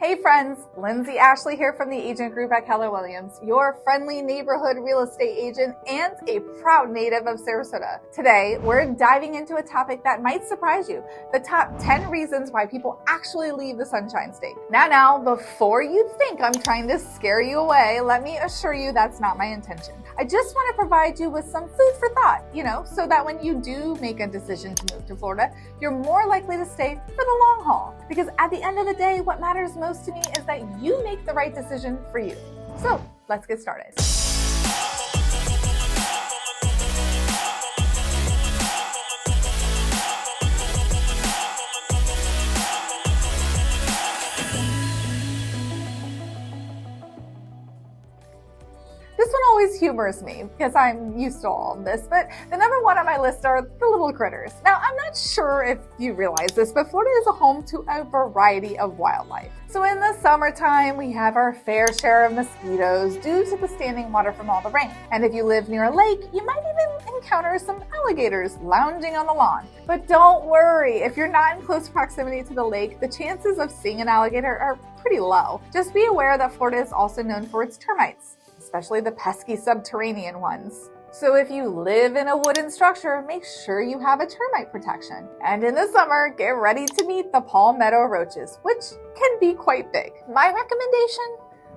Hey friends, Lyndsey Ashley here from the agent group at Keller Williams, your friendly neighborhood real estate agent and a proud native of Sarasota. Today, we're diving into a topic that might surprise you, the top 10 reasons why people actually leave the Sunshine State. Now, before you think I'm trying to scare you away, let me assure you that's not my intention. I just want to provide you with some food for thought, so that when you do make a decision to move to Florida, you're more likely to stay for the long haul. Because at the end of the day, what matters most to me is that you make the right decision for you. So let's get started. This one always humors me because I'm used to all of this, but the number one on my list are the little critters. Now, I'm not sure if you realize this, but Florida is a home to a variety of wildlife. So in the summertime, we have our fair share of mosquitoes due to the standing water from all the rain. And if you live near a lake, you might even encounter some alligators lounging on the lawn. But don't worry, if you're not in close proximity to the lake, the chances of seeing an alligator are pretty low. Just be aware that Florida is also known for its termites, especially the pesky subterranean ones. So if you live in a wooden structure, make sure you have a termite protection. And in the summer, get ready to meet the palmetto roaches, which can be quite big. My recommendation?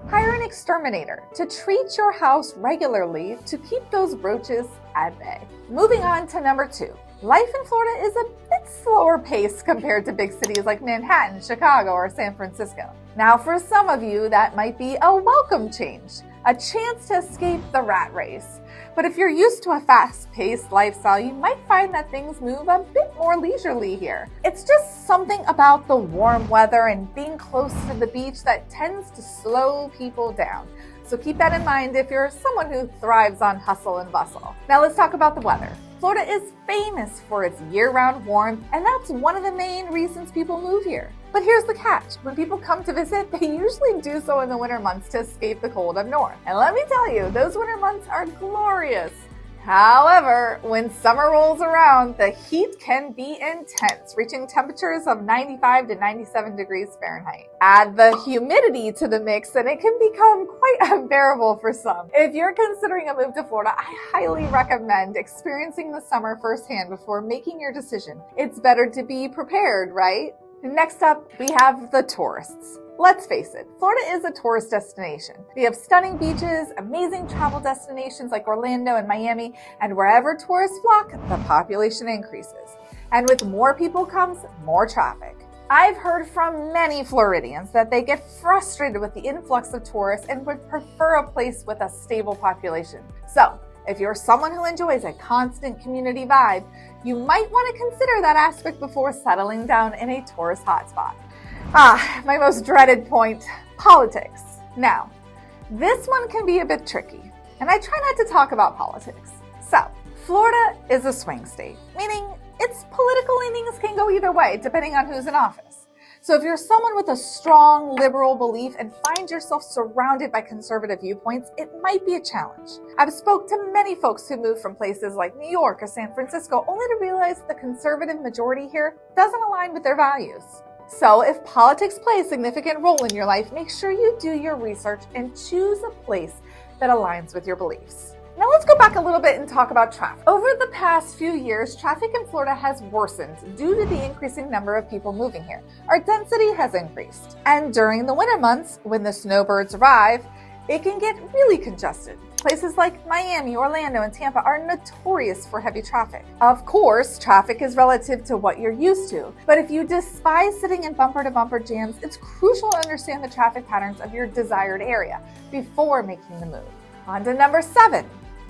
Hire an exterminator to treat your house regularly to keep those roaches at bay. Moving on to number 2. Life in Florida is a bit slower paced compared to big cities like Manhattan, Chicago, or San Francisco. Now, for some of you, that might be a welcome change, a chance to escape the rat race. But if you're used to a fast-paced lifestyle, you might find that things move a bit more leisurely here. It's just something about the warm weather and being close to the beach that tends to slow people down. So keep that in mind if you're someone who thrives on hustle and bustle. Now let's talk about the weather. Florida is famous for its year-round warmth, and that's one of the main reasons people move here. But here's the catch. When people come to visit, they usually do so in the winter months to escape the cold up north. And let me tell you, those winter months are glorious. However, when summer rolls around, the heat can be intense, reaching temperatures of 95 to 97 degrees Fahrenheit. Add the humidity to the mix and it can become quite unbearable for some. If you're considering a move to Florida, I highly recommend experiencing the summer firsthand before making your decision. It's better to be prepared, right? Next up, we have the tourists. Let's face it, Florida is a tourist destination. We have stunning beaches, amazing travel destinations like Orlando and Miami, and wherever tourists flock, the population increases. And with more people comes more traffic. I've heard from many Floridians that they get frustrated with the influx of tourists and would prefer a place with a stable population. So, if you're someone who enjoys a constant community vibe, you might want to consider that aspect before settling down in a tourist hotspot. My most dreaded point, politics. Now, this one can be a bit tricky, and I try not to talk about politics. So, Florida is a swing state, meaning its political leanings can go either way, depending on who's in office. So if you're someone with a strong liberal belief and find yourself surrounded by conservative viewpoints, it might be a challenge. I've spoke to many folks who moved from places like New York or San Francisco only to realize the conservative majority here doesn't align with their values. So if politics play a significant role in your life, make sure you do your research and choose a place that aligns with your beliefs. Now let's go back a little bit and talk about traffic. Over the past few years, traffic in Florida has worsened due to the increasing number of people moving here. Our density has increased. And during the winter months, when the snowbirds arrive, it can get really congested. Places like Miami, Orlando, and Tampa are notorious for heavy traffic. Of course, traffic is relative to what you're used to, but if you despise sitting in bumper-to-bumper jams, it's crucial to understand the traffic patterns of your desired area before making the move. On to number 7.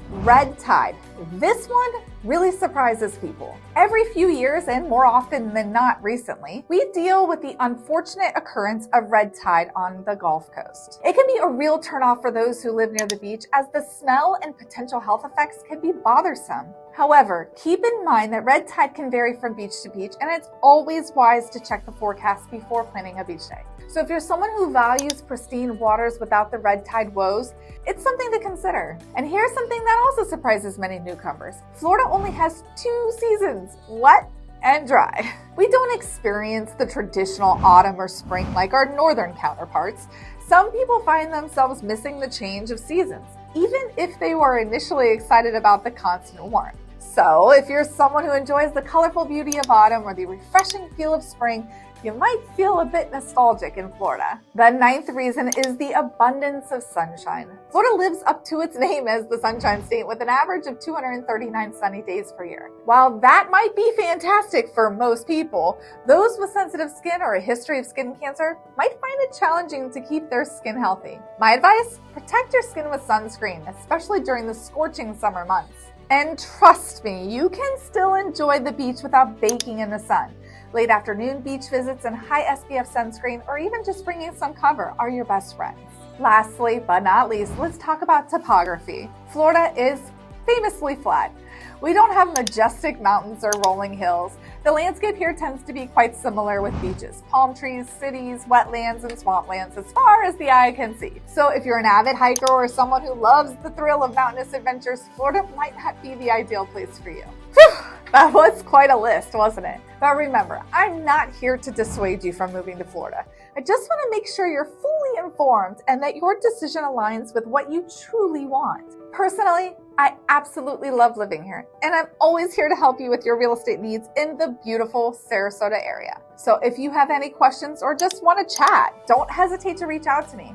Red tide. This one really surprises people. Every few years, and more often than not recently, we deal with the unfortunate occurrence of red tide on the Gulf Coast. It can be a real turnoff for those who live near the beach, as the smell and potential health effects can be bothersome. However, keep in mind that red tide can vary from beach to beach, and it's always wise to check the forecast before planning a beach day. So if you're someone who values pristine waters without the red tide woes, it's something to consider. And here's something that also surprises many newcomers. Florida only has 2 seasons. What? and dry. We don't experience the traditional autumn or spring like our northern counterparts. Some people find themselves missing the change of seasons, even if they were initially excited about the constant warmth. So, if you're someone who enjoys the colorful beauty of autumn or the refreshing feel of spring, you might feel a bit nostalgic in Florida. The ninth reason is the abundance of sunshine. Florida lives up to its name as the Sunshine State with an average of 239 sunny days per year. While that might be fantastic for most people, those with sensitive skin or a history of skin cancer might find it challenging to keep their skin healthy. My advice? Protect your skin with sunscreen, especially during the scorching summer months. And trust me, you can still enjoy the beach without baking in the sun. Late afternoon beach visits and high SPF sunscreen, or even just bringing some cover, are your best friends. Lastly, but not least, let's talk about topography. Florida is famously flat. We don't have majestic mountains or rolling hills. The landscape here tends to be quite similar with beaches, palm trees, cities, wetlands, and swamplands as far as the eye can see. So if you're an avid hiker or someone who loves the thrill of mountainous adventures, Florida might not be the ideal place for you. Whew, that was quite a list, wasn't it? But remember, I'm not here to dissuade you from moving to Florida. I just want to make sure you're fully informed and that your decision aligns with what you truly want. Personally, I absolutely love living here, and I'm always here to help you with your real estate needs in the beautiful Sarasota area. So if you have any questions or just want to chat, don't hesitate to reach out to me.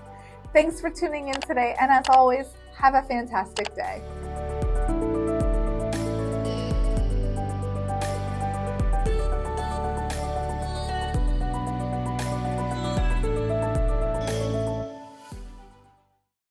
Thanks for tuning in today, and as always, have a fantastic day.